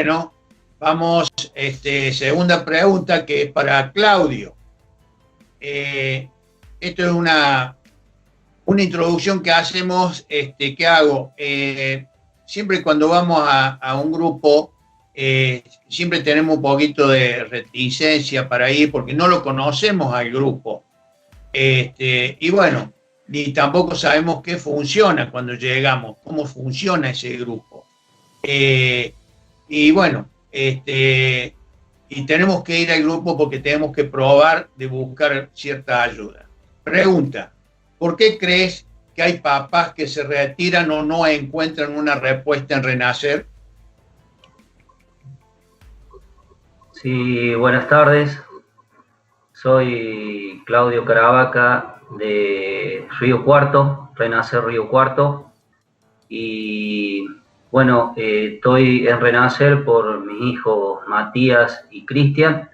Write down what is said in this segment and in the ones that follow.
Bueno, vamos, segunda pregunta que es para Claudio. Esto es una introducción que hacemos, que hago. Siempre cuando vamos a un grupo, siempre tenemos un poquito de reticencia para ir porque no lo conocemos al grupo. Y bueno, ni tampoco sabemos qué funciona cuando llegamos, cómo funciona ese grupo. Y bueno, y tenemos que ir al grupo porque tenemos que probar de buscar cierta ayuda. Pregunta, ¿por qué crees que hay papás que se retiran o no encuentran una respuesta en Renacer? Sí, buenas tardes. Soy Claudio Caravaca de Río Cuarto, Renacer Río Cuarto. Y bueno, estoy en Renacer por mis hijos Matías y Cristian.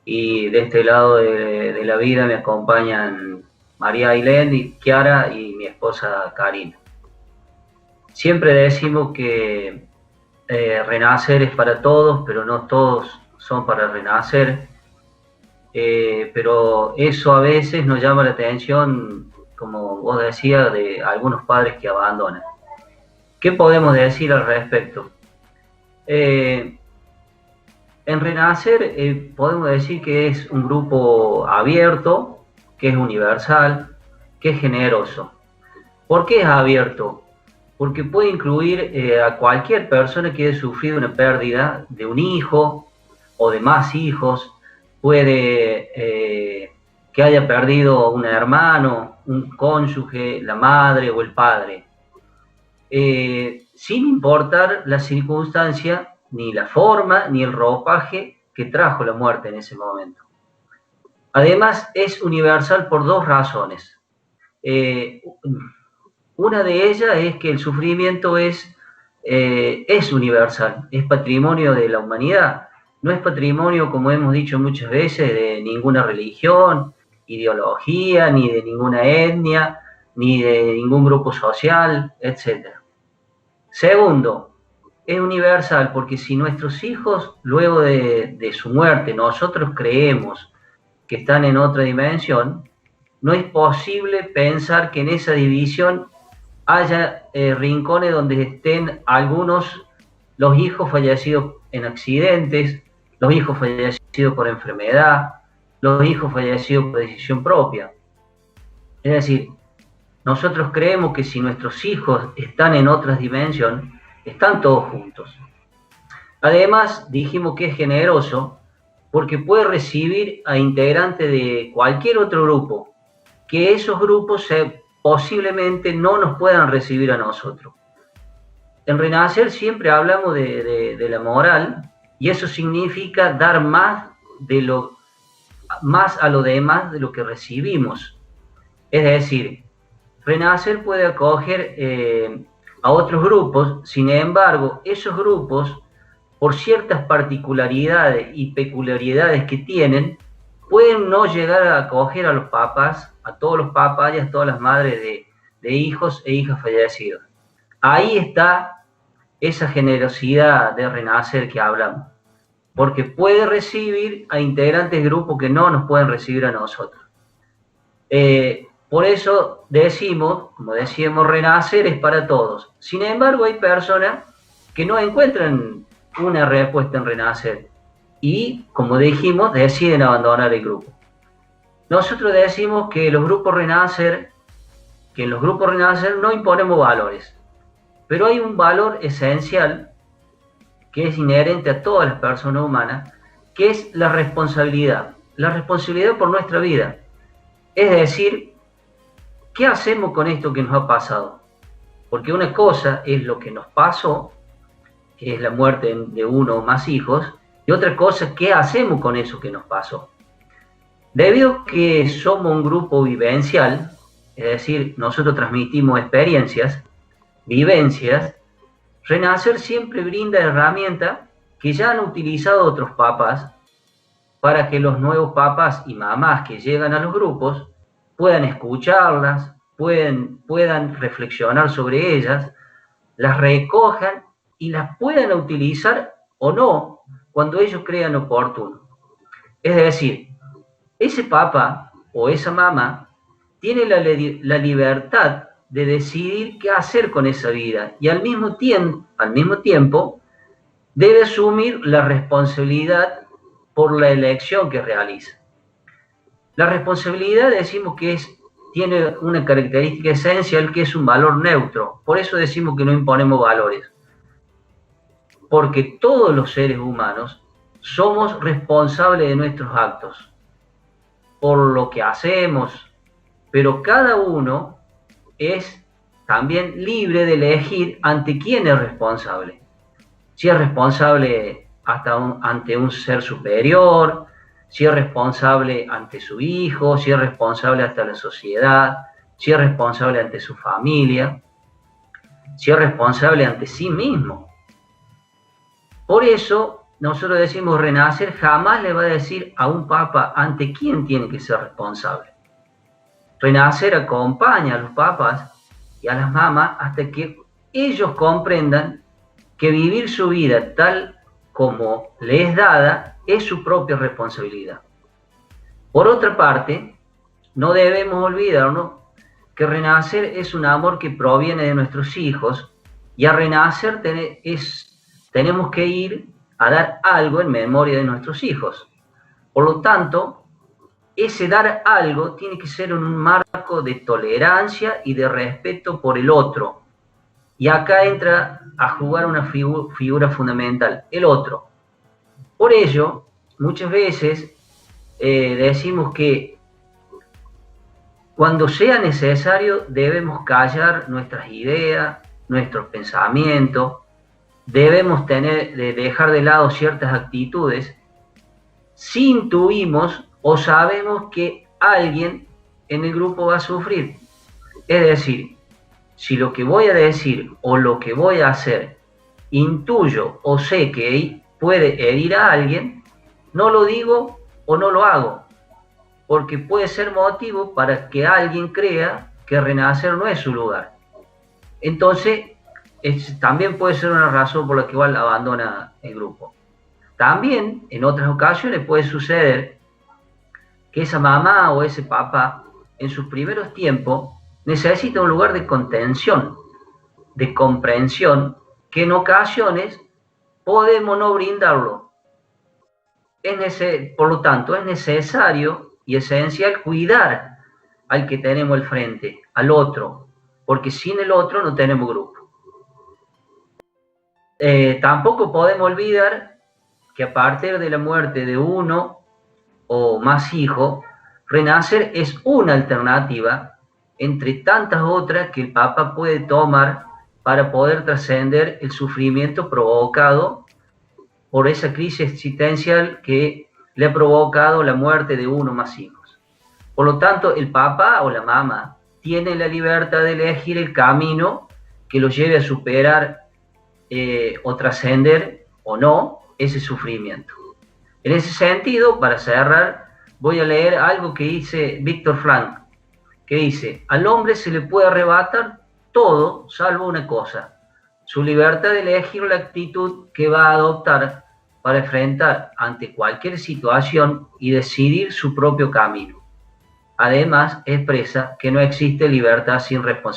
Y de este lado de la vida me acompañan María Ailén y Kiara y mi esposa Karina. Siempre decimos que renacer es para todos, pero no todos son para renacer. Pero eso a veces nos llama la atención, como vos decías, de algunos padres que abandonan. ¿Qué podemos decir al respecto? En Renacer podemos decir que es un grupo abierto, que es universal, que es generoso. ¿Por qué es abierto? Porque puede incluir a cualquier persona que haya sufrido una pérdida de un hijo o de más hijos, puede que haya perdido un hermano, un cónyuge, la madre o el padre, sin importar la circunstancia, ni la forma, ni el ropaje que trajo la muerte en ese momento. Además, es universal por dos razones. Una de ellas es que el sufrimiento es universal, es patrimonio de la humanidad. No es patrimonio, como hemos dicho muchas veces, de ninguna religión, ideología, ni de ninguna etnia, ni de ningún grupo social, etc. Segundo, es universal porque si nuestros hijos, luego de su muerte, nosotros creemos que están en otra dimensión, no es posible pensar que en esa división haya rincones donde estén los hijos fallecidos en accidentes, los hijos fallecidos por enfermedad, los hijos fallecidos por decisión propia. Es decir, nosotros creemos que si nuestros hijos están en otras dimensiones, están todos juntos. Además, dijimos que es generoso porque puede recibir a integrantes de cualquier otro grupo, que esos grupos posiblemente no nos puedan recibir a nosotros. En Renacer siempre hablamos de la moral, y eso significa dar más a lo demás de lo que recibimos. Es decir, Renacer puede acoger a otros grupos, sin embargo, esos grupos, por ciertas particularidades y peculiaridades que tienen, pueden no llegar a acoger a los papás, a todos los papás y a todas las madres de hijos e hijas fallecidos. Ahí está esa generosidad de Renacer que hablamos, porque puede recibir a integrantes de grupos que no nos pueden recibir a nosotros. Por eso decimos, como decíamos, Renacer es para todos. Sin embargo, hay personas que no encuentran una respuesta en Renacer y, como dijimos, deciden abandonar el grupo. Nosotros decimos que en los grupos Renacer no imponemos valores, pero hay un valor esencial que es inherente a todas las personas humanas, que es la responsabilidad por nuestra vida. Es decir, ¿qué hacemos con esto que nos ha pasado? Porque una cosa es lo que nos pasó, que es la muerte de uno o más hijos, y otra cosa es qué hacemos con eso que nos pasó. Debido a que somos un grupo vivencial, es decir, nosotros transmitimos experiencias, vivencias, Renacer siempre brinda herramientas que ya han utilizado otros papás para que los nuevos papás y mamás que llegan a los grupos puedan escucharlas, puedan reflexionar sobre ellas, las recojan y las puedan utilizar o no cuando ellos crean oportuno. Es decir, ese papá o esa mamá tiene la libertad de decidir qué hacer con esa vida y al mismo tiempo debe asumir la responsabilidad por la elección que realiza. La responsabilidad decimos que tiene una característica esencial que es un valor neutro. Por eso decimos que no imponemos valores. Porque todos los seres humanos somos responsables de nuestros actos, por lo que hacemos, pero cada uno es también libre de elegir ante quién es responsable. Si es responsable ante un ser superior, si es responsable ante su hijo, si es responsable ante la sociedad, si es responsable ante su familia, si es responsable ante sí mismo. Por eso nosotros decimos, Renacer jamás le va a decir a un papa ante quién tiene que ser responsable. Renacer acompaña a los papas y a las mamás hasta que ellos comprendan que vivir su vida tal como le es dada es su propia responsabilidad. Por otra parte, no debemos olvidarnos que renacer es un amor que proviene de nuestros hijos y a renacer tenemos que ir a dar algo en memoria de nuestros hijos. Por lo tanto, ese dar algo tiene que ser en un marco de tolerancia y de respeto por el otro. Y acá entra a jugar una figura fundamental, el otro. Por ello, muchas veces decimos que cuando sea necesario debemos callar nuestras ideas, nuestros pensamientos, debemos dejar de lado ciertas actitudes si intuimos o sabemos que alguien en el grupo va a sufrir. Es decir, si lo que voy a decir o lo que voy a hacer intuyo o sé que puede herir a alguien, no lo digo o no lo hago, porque puede ser motivo para que alguien crea que renacer no es su lugar. Entonces, también puede ser una razón por la que igual abandona el grupo. También, en otras ocasiones, puede suceder que esa mamá o ese papá, en sus primeros tiempos, necesita un lugar de contención, de comprensión, que en ocasiones podemos no brindarlo. Por lo tanto, es necesario y esencial cuidar al que tenemos al frente, al otro, porque sin el otro no tenemos grupo. Tampoco podemos olvidar que a partir de la muerte de uno o más hijos, renacer es una alternativa entre tantas otras que el Papa puede tomar para poder trascender el sufrimiento provocado por esa crisis existencial que le ha provocado la muerte de uno más hijos. Por lo tanto, el Papa o la mamá tiene la libertad de elegir el camino que lo lleve a superar o trascender o no ese sufrimiento. En ese sentido, para cerrar, voy a leer algo que dice Víctor Frankl, que dice: al hombre se le puede arrebatar todo salvo una cosa, su libertad de elegir la actitud que va a adoptar para enfrentar ante cualquier situación y decidir su propio camino. Además, expresa que no existe libertad sin responsabilidad.